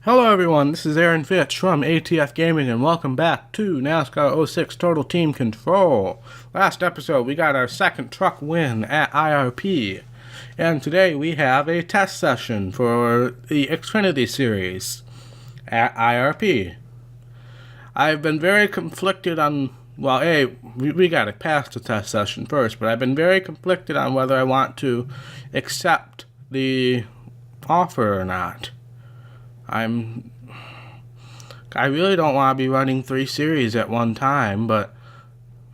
Hello everyone, this is Aaron Fitch from ATF Gaming and welcome back to NASCAR 06 Total Team Control. Last episode we got our second truck win at IRP, and today we have a test session for the Xfinity Series at IRP. I've been very conflicted on, we gotta pass the test session first, but I've been very conflicted on whether I want to accept the offer or not. I really don't want to be running 3 series at one time, but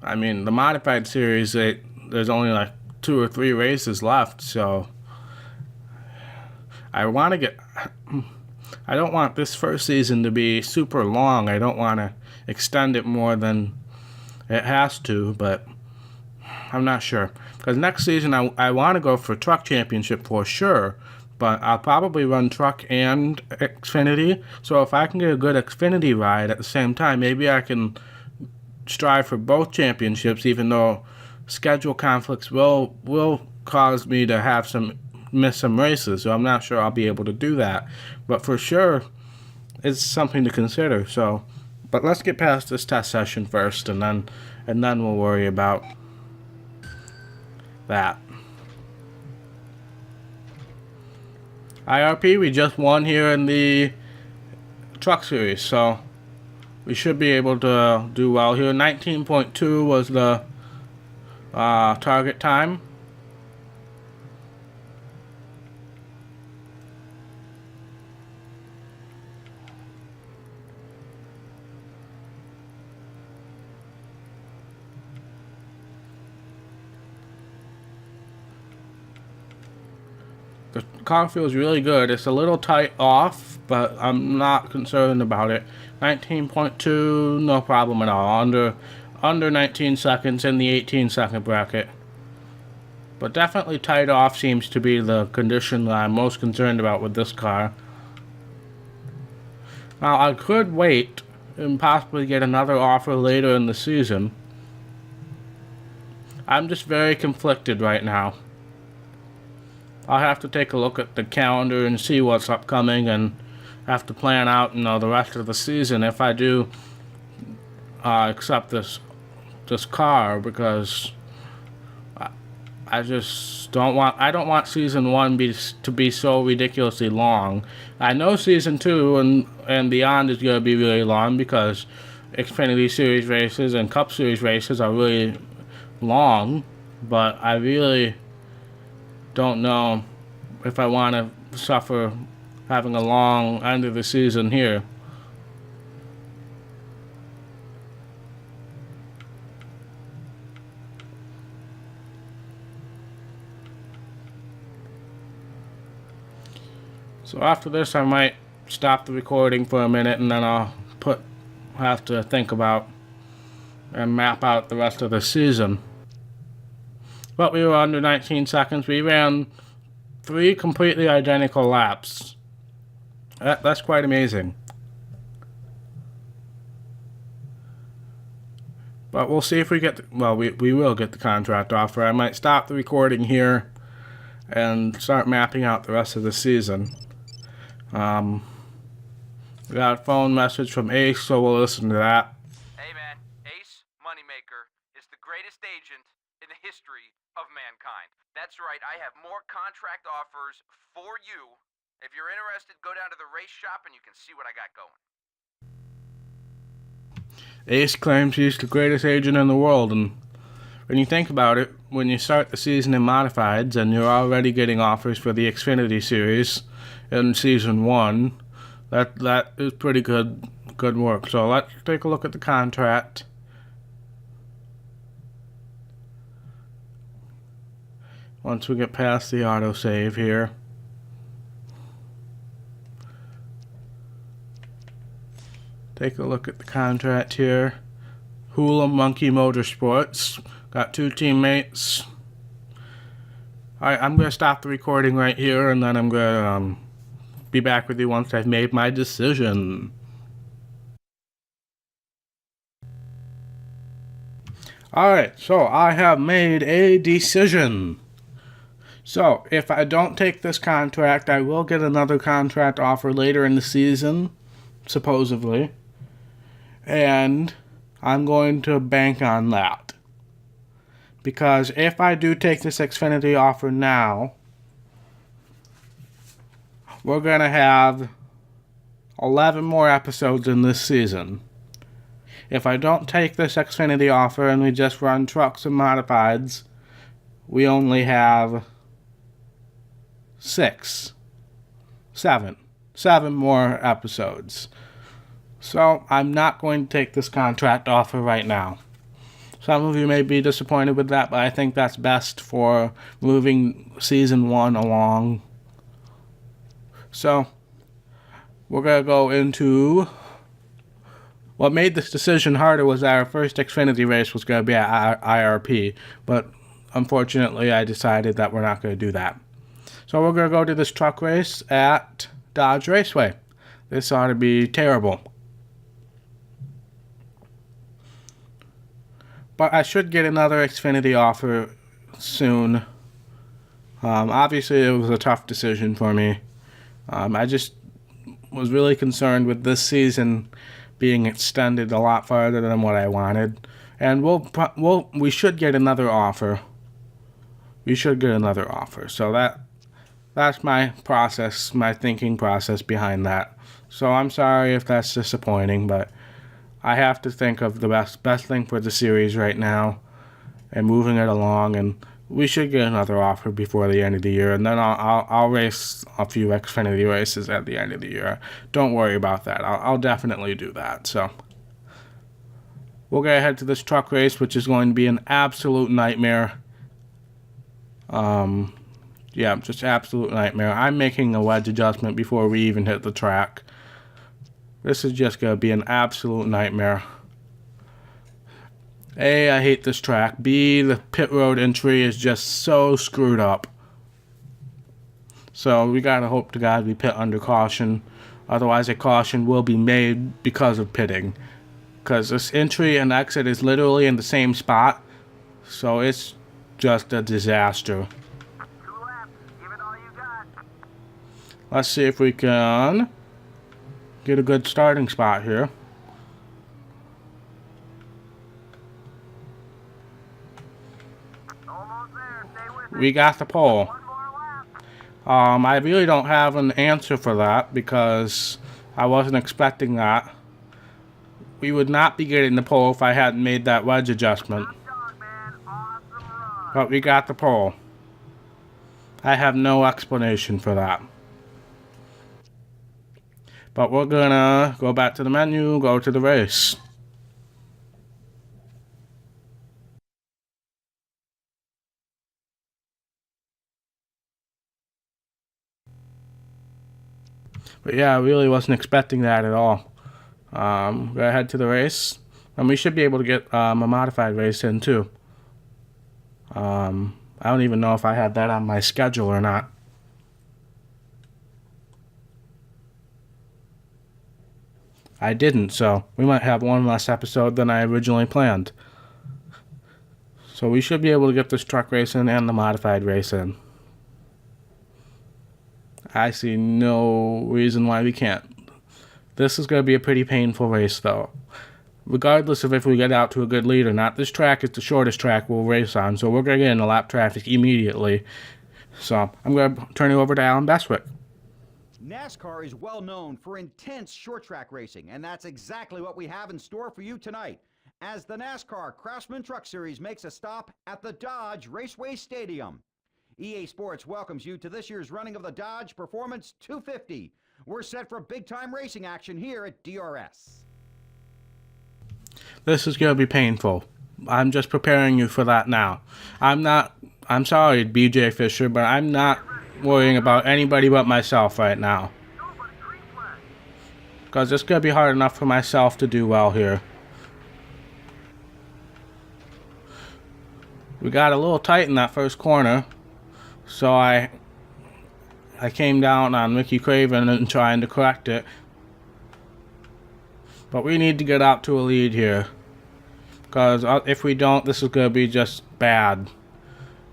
I mean, the modified series, there's only like 2 or 3 races left, so I don't want this first season to be super long. I don't want to extend it more than it has to, but I'm not sure. Because next season I want to go for truck championship for sure, but I'll probably run truck and Xfinity. So if I can get a good Xfinity ride at the same time, maybe I can strive for both championships, even though schedule conflicts will cause me to miss some races. So I'm not sure I'll be able to do that. But for sure, it's something to consider. So, but let's get past this test session first, and then we'll worry about that. IRP, we just won here in the truck series, so we should be able to do well here. 19.2 was the target time. The car feels really good. It's a little tight off, but I'm not concerned about it. 19.2, no problem at all. Under 19 seconds in the 18-second bracket. But definitely tight off seems to be the condition that I'm most concerned about with this car. Now, I could wait and possibly get another offer later in the season. I'm just very conflicted right now. I'll have to take a look at the calendar and see what's upcoming, and have to plan out, the rest of the season if I do accept this car, because I just don't want season 1 to be so ridiculously long. I know season 2 and beyond is going to be really long, because Xfinity Series races and Cup Series races are really long, but I really don't know if I want to suffer having a long end of the season here. So after this, I might stop the recording for a minute, and then I'll have to think about and map out the rest of the season. But we were under 19 seconds. We ran 3 completely identical laps. That's quite amazing. But we'll see if we get... we will get the contract offer. I might stop the recording here and start mapping out the rest of the season. We got a phone message from Ace, so we'll listen to that. Hey man, Ace Moneymaker is the greatest agent in the history of mankind. That's right, I have more contract offers for you. If you're interested, go down to the race shop and you can see what I got going. Ace claims he's the greatest agent in the world, and when you think about it, when you start the season in modifieds and you're already getting offers for the Xfinity Series in season 1, that is pretty good work. So let's take a look at the contract. Once we get past the autosave here. Take a look at the contract here. Hula Monkey Motorsports. Got 2 teammates. Alright, I'm going to stop the recording right here, and then I'm going to be back with you once I've made my decision. Alright, so I have made a decision. So, if I don't take this contract, I will get another contract offer later in the season, supposedly. And I'm going to bank on that. Because if I do take this Xfinity offer now, we're going to have 11 more episodes in this season. If I don't take this Xfinity offer and we just run trucks and modifieds, we only have 7 more episodes. So I'm not going to take this contract offer right now. Some of you may be disappointed with that, but I think that's best for moving season 1 along. So we're going to go into what made this decision harder was that our first Xfinity race was going to be at IRP, but unfortunately I decided that we're not going to do that. So we're going to go to this truck race at Dodge Raceway. This ought to be terrible. But I should get another Xfinity offer soon. Obviously it was a tough decision for me. I just was really concerned with this season being extended a lot farther than what I wanted. And we should get another offer. We should get another offer. So that's my process, my thinking process behind that. So I'm sorry if that's disappointing, but I have to think of the best thing for the series right now and moving it along, and we should get another offer before the end of the year, and then I'll race a few Xfinity races at the end of the year. Don't worry about that. I'll definitely do that. So we'll get ahead to this truck race, which is going to be an absolute nightmare. Yeah, just absolute nightmare. I'm making a wedge adjustment before we even hit the track. This is just going to be an absolute nightmare. A, I hate this track. B, the pit road entry is just so screwed up. So we gotta hope to God we pit under caution. Otherwise a caution will be made because of pitting. Because this entry and exit is literally in the same spot. So it's just a disaster. 2 laps. Give it all you got. Let's see if we can get a good starting spot here. Almost there. Stay with it. We got the pole. 1 more lap. I really don't have an answer for that because I wasn't expecting that. We would not be getting the pole if I hadn't made that wedge adjustment. Good dog, man. Awesome run. But we got the pole. I have no explanation for that. But we're gonna go back to the menu, go to the race. But yeah, I really wasn't expecting that at all. Go ahead to the race. And we should be able to get a modified race in too. I don't even know if I had that on my schedule or not. I didn't, so we might have one less episode than I originally planned. So we should be able to get this truck race in and the modified race in. I see no reason why we can't. This is going to be a pretty painful race, though. Regardless of if we get out to a good lead or not, this track is the shortest track we'll race on, so we're going to get into lap traffic immediately. So I'm going to turn it over to Alan Bestwick. NASCAR is well known for intense short track racing, and that's exactly what we have in store for you tonight as the NASCAR Craftsman Truck Series makes a stop at the Dodge Raceway Stadium. EA Sports welcomes you to this year's running of the Dodge Performance 250. We're set for big-time racing action here at DRS. This is going to be painful. I'm just preparing you for that now. I'm sorry, BJ Fisher, but I'm not worrying about anybody but myself right now. Because it's going to be hard enough for myself to do well here. We got a little tight in that first corner. So I came down on Ricky Craven and trying to correct it. But we need to get out to a lead here. Because if we don't, this is going to be just bad.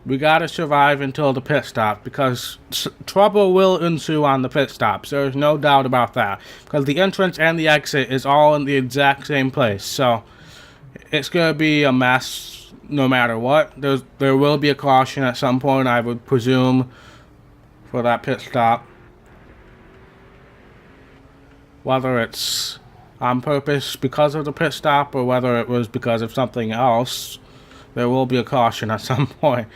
We gotta survive until the pit stop, because trouble will ensue on the pit stops. There's no doubt about that. Because the entrance and the exit is all in the exact same place. So it's gonna be a mess no matter what. There will be a caution at some point, I would presume, for that pit stop. Whether it's on purpose because of the pit stop or whether it was because of something else, there will be a caution at some point.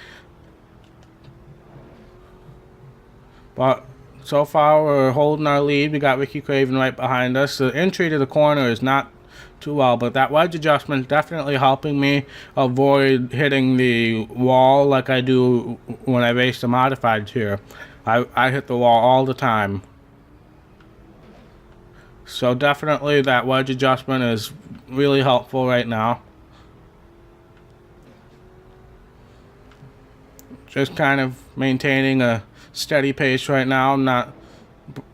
But so far, we're holding our lead. We got Ricky Craven right behind us. The entry to the corner is not too well, but that wedge adjustment is definitely helping me avoid hitting the wall like I do when I race the modifieds here. I hit the wall all the time. So definitely that wedge adjustment is really helpful right now. Just kind of maintaining a steady pace right now. I'm not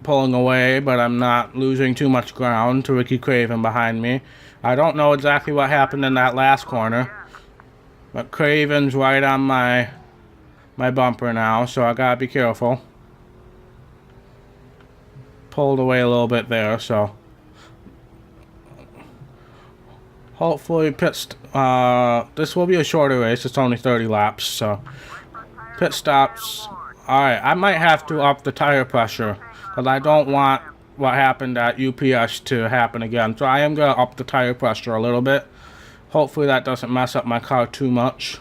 pulling away, but I'm not losing too much ground to Ricky Craven behind me. I don't know exactly what happened in that last corner, but Craven's right on my bumper now, so I gotta be careful. Pulled away a little bit there, so hopefully this will be a shorter race. It's only 30 laps, so pit stops. Alright, I might have to up the tire pressure, because I don't want what happened at UPS to happen again. So I am going to up the tire pressure a little bit. Hopefully that doesn't mess up my car too much,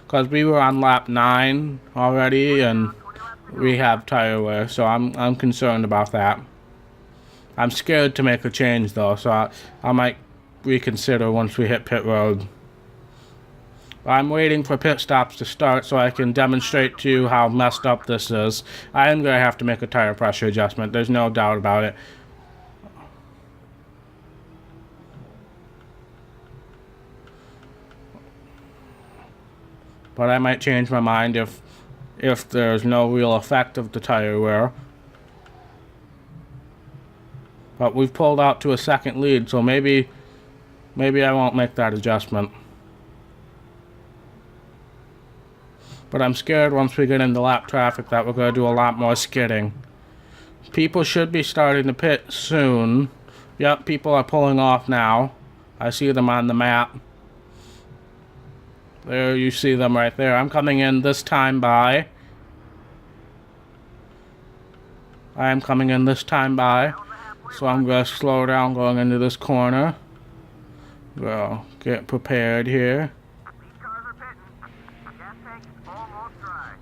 because we were on lap 9 already, and we have tire wear, so I'm concerned about that. I'm scared to make a change, though, so I might reconsider once we hit pit road. I'm waiting for pit stops to start so I can demonstrate to you how messed up this is. I am going to have to make a tire pressure adjustment. There's no doubt about it. But I might change my mind if there's no real effect of the tire wear. But we've pulled out to a second lead, so maybe I won't make that adjustment. But I'm scared once we get into lap traffic that we're going to do a lot more skidding. People should be starting to pit soon. Yep, people are pulling off now. I see them on the map. There, you see them right there. I'm coming in this time by. I am coming in this time by. So I'm going to slow down going into this corner. Well, get prepared here.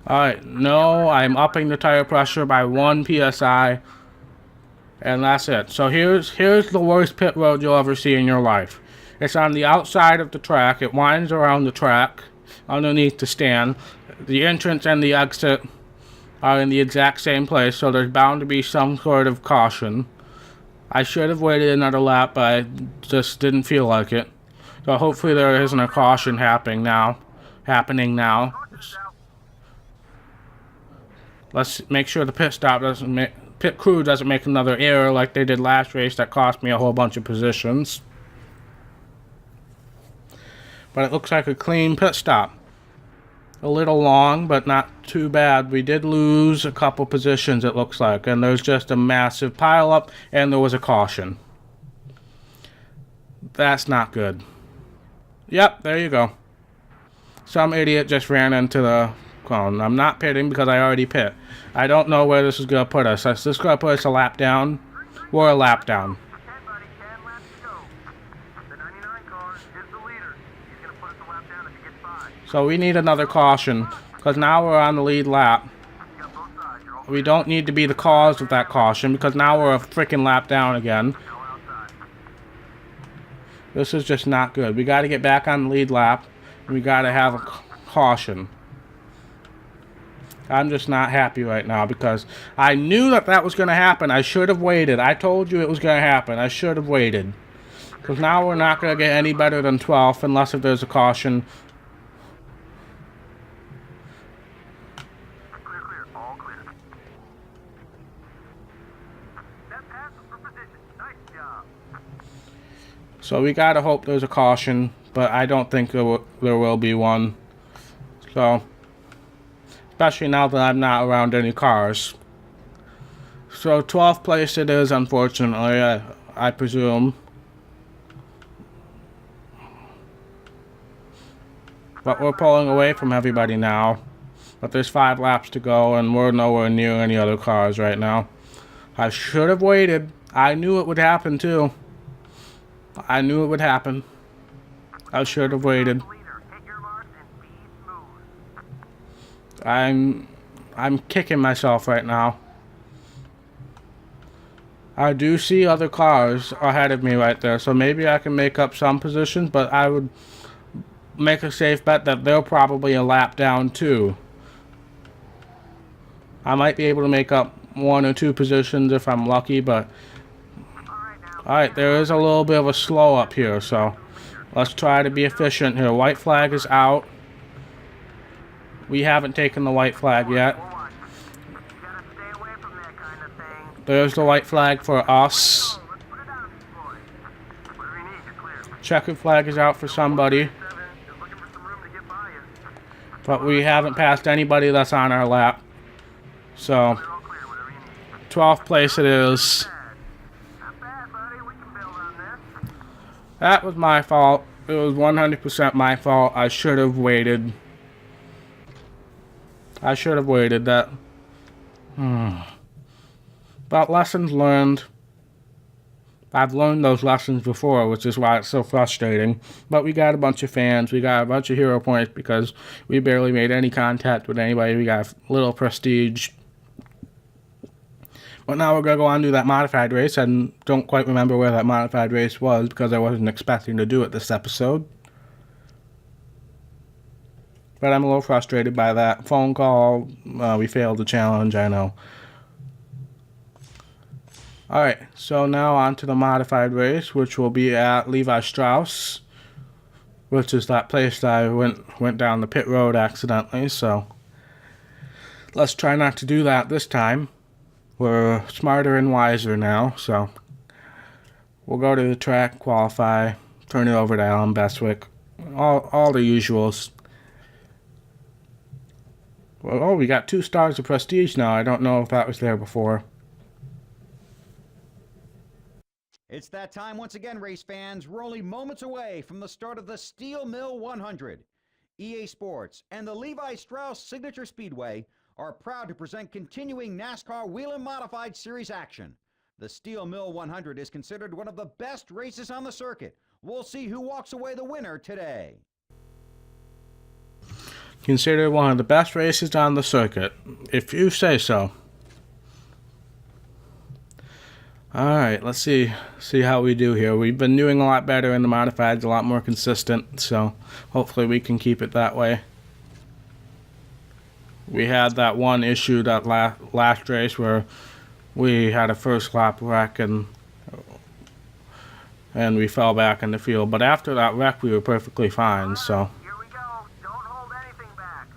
Alright, no, I'm upping the tire pressure by 1 PSI. And that's it. So here's the worst pit road you'll ever see in your life. It's on the outside of the track. It winds around the track underneath the stand. The entrance and the exit are in the exact same place, so there's bound to be some sort of caution. I should have waited another lap, but I just didn't feel like it. So hopefully there isn't a caution happening now. Let's make sure the pit crew doesn't make another error like they did last race that cost me a whole bunch of positions. But it looks like a clean pit stop. A little long, but not too bad. We did lose a couple positions, it looks like, and there's just a massive pile up, and there was a caution. That's not good. Yep, there you go. Some idiot just ran into the cone. I'm not pitting because I already pit. I don't know where this is going to put us. Is this going to put us a lap down? We're a lap down. So we need another caution, because now we're on the lead lap. We don't need to be the cause of that caution, because now we're a freaking lap down again. This is just not good. We got to get back on the lead lap, and we got to have a caution. I'm just not happy right now, because I knew that was going to happen. I should have waited. I told you it was going to happen. I should have waited. Because now we're not going to get any better than 12th, unless if there's a caution. So we gotta hope there's a caution, but I don't think there will be one. So especially now that I'm not around any cars. So 12th place it is, unfortunately, I presume. But we're pulling away from everybody now. But there's 5 laps to go, and we're nowhere near any other cars right now. I should have waited. I knew it would happen, too. I knew it would happen. I should have waited. I'm kicking myself right now. I do see other cars ahead of me right there, so maybe I can make up some positions, but I would make a safe bet that they're probably a lap down too. I might be able to make up 1 or 2 positions if I'm lucky, but alright, there is a little bit of a slow up here, so let's try to be efficient here. White flag is out. We haven't taken the white flag yet. There's the white flag for us. Checkered flag is out for somebody. But we haven't passed anybody that's on our lap. So, 12th place it is. That was my fault. It was 100% my fault. I should have waited. I should have waited. That. But lessons learned. I've learned those lessons before, which is why it's so frustrating. But we got a bunch of fans. We got a bunch of hero points because we barely made any contact with anybody. We got a little prestige. But now we're going to go on and do that modified race. I don't quite remember where that modified race was because I wasn't expecting to do it this episode. But I'm a little frustrated by that phone call. We failed the challenge, I know. Alright, so now on to the modified race, which will be at Levi Strauss, which is that place that I went down the pit road accidentally, so let's try not to do that this time. We're smarter and wiser now, so we'll go to the track, qualify, turn it over to Alan Beswick, all the usuals. Well, oh, we got 2 stars of prestige now. I don't know if that was there before. It's that time once again, race fans. We're only moments away from the start of the Steel Mill 100. EA Sports and the Levi Strauss Signature Speedway are proud to present continuing NASCAR Wheel and Modified Series action. The Steel Mill 100 is considered one of the best races on the circuit. We'll see who walks away the winner today. Considered one of the best races on the circuit, if you say so. Alright, let's see how we do here. We've been doing a lot better in the modifieds, a lot more consistent, so hopefully we can keep it that way. We had that one issue that last race where we had a first lap wreck and we fell back in the field, but after that wreck we were perfectly fine, so. Here we go. Don't hold anything back.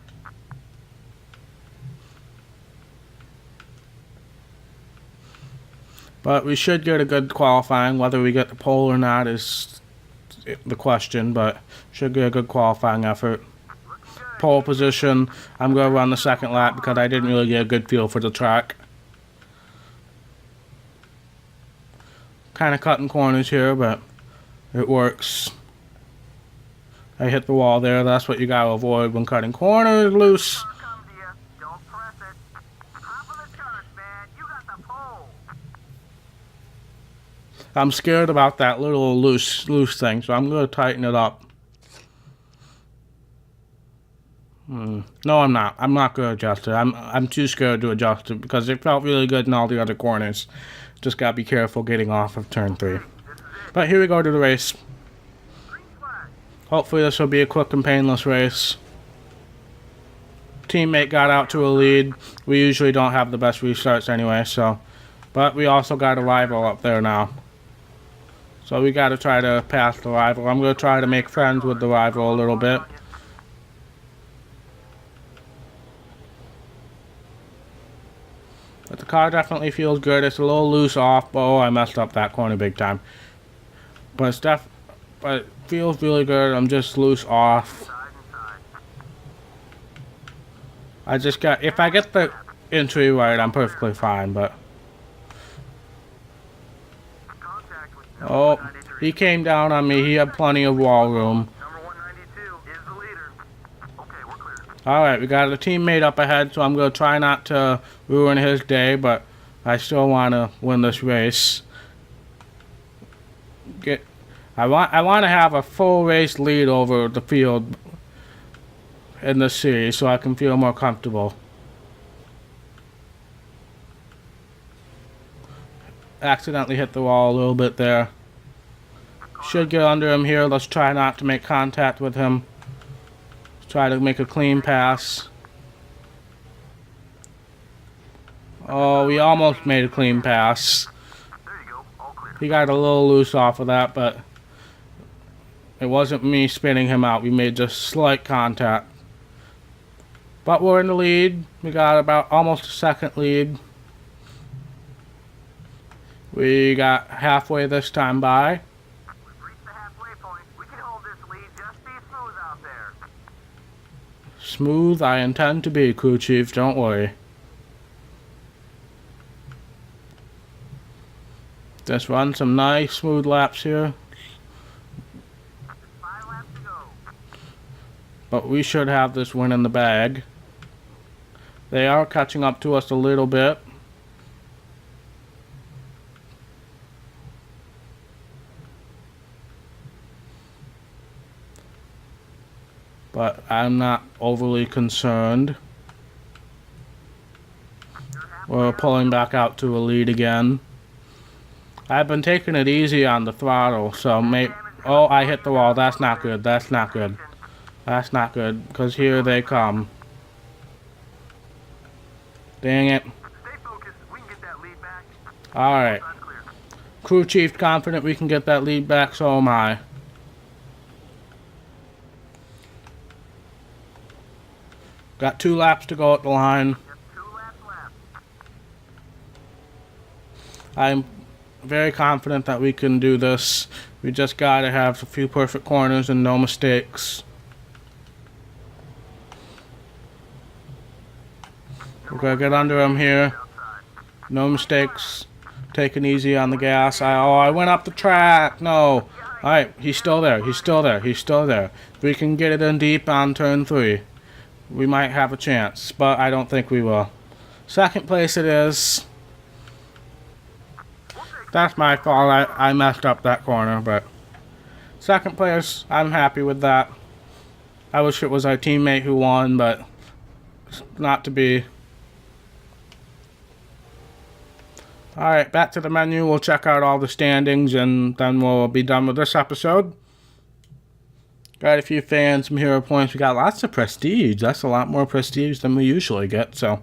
But we should get a good qualifying. Whether we get the pole or not is the question, but should get a good qualifying effort. Pole position, I'm going to run the second lap because I didn't really get a good feel for the track. Kind of cutting corners here, but it works. I hit the wall there. That's what you got to avoid when cutting corners loose. Don't press it. Hop on the turret, man. You got the pole. I'm scared about that little loose thing, so I'm going to tighten it up. No, I'm not. I'm not going to adjust it. I'm too scared to adjust it because it felt really good in all the other corners. Just got to be careful getting off of turn 3. But here we go to the race. Hopefully this will be a quick and painless race. Teammate got out to a lead. We usually don't have the best restarts anyway, so. But we also got a rival up there now. So we got to try to pass the rival. I'm going to try to make friends with the rival a little bit. But the car definitely feels good. It's a little loose off. Oh, I messed up that corner big time. But but it feels really good. I'm just loose off. I just got, if I get the entry right, I'm perfectly fine, but... Contact with Oh, number 193. he came down on me. He had plenty of wall room. Number 192 is the leader. Okay, we're clear. Alright, we got a teammate up ahead, so I'm going to try not to ruin his day, but I still want to win this race. I want to have a full race lead over the field in this series so I can feel more comfortable. Accidentally hit the wall a little bit there. Should get under him here. Let's try not to make contact with him. Let's try to make a clean pass. Oh, we almost made a clean pass. There you go. All clear. He got a little loose off of that, but it wasn't me spinning him out. We made just slight contact. But we're in the lead. We got about almost a second lead. We got halfway this time by. We've reached the halfway point. We can hold this lead. Just be smooth out there. Smooth I intend to be, crew chief. Don't worry. Just run some nice smooth laps here. 5 laps to go. But we should have this win in the bag. They are catching up to us a little bit. But I'm not overly concerned. We're pulling back out to a lead again. I've been taking it easy on the throttle, so oh, I hit the wall. That's not good. That's not good. That's not good, because here they come. Dang it. Stay focused. We can get that lead back. Alright. That's clear. Crew chief confident we can get that lead back, so am I. Got 2 laps to go at the line. Just 2 laps left. I'm very confident that we can do this. We just gotta have a few perfect corners and no mistakes. We're gonna get under him here. No mistakes. Taking easy on the gas. I went up the track. No. Alright, he's still there. He's still there. He's still there. If we can get it in deep on turn 3, we might have a chance, but I don't think we will. Second place it is. That's my fault. I messed up that corner, but second place, I'm happy with that. I wish it was our teammate who won, but it's not to be. Alright, back to the menu. We'll check out all the standings, and then we'll be done with this episode. Got a few fans, some hero points. We got lots of prestige. That's a lot more prestige than we usually get, so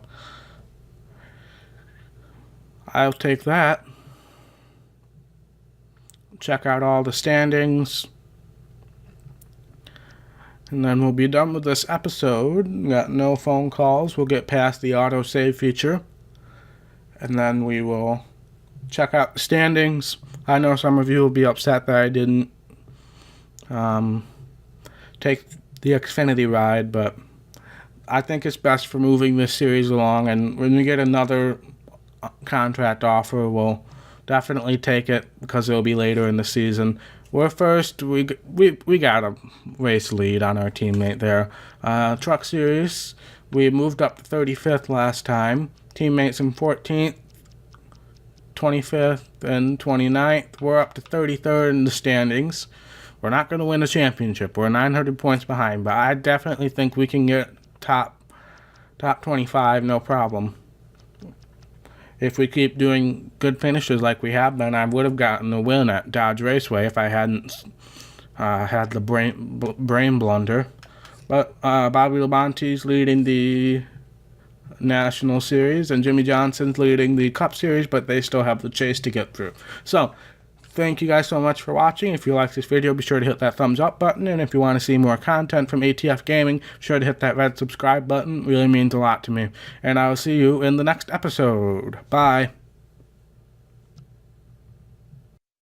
I'll take that. Check out all the standings. And then we'll be done with this episode. We got no phone calls. We'll get past the autosave feature. And then we will check out the standings. I know some of you will be upset that I didn't take the Xfinity ride, but I think it's best for moving this series along. And when we get another contract offer, we'll definitely take it because it'll be later in the season. We're first. We got a race lead on our teammate there. Truck Series, we moved up to 35th last time. Teammates in 14th, 25th, and 29th. We're up to 33rd in the standings. We're not going to win a championship. We're 900 points behind, but I definitely think we can get top 25, no problem. If we keep doing good finishes like we have been, I would have gotten the win at Dodge Raceway if I hadn't had the brain blunder. But Bobby Labonte's leading the National Series, and Jimmy Johnson's leading the Cup Series, but they still have the chase to get through. So, thank you guys so much for watching. If you like this video, be sure to hit that thumbs up button, and if you want to see more content from ATF Gaming, be sure to hit that red subscribe button. It really means a lot to me. And I will see you in the next episode. Bye.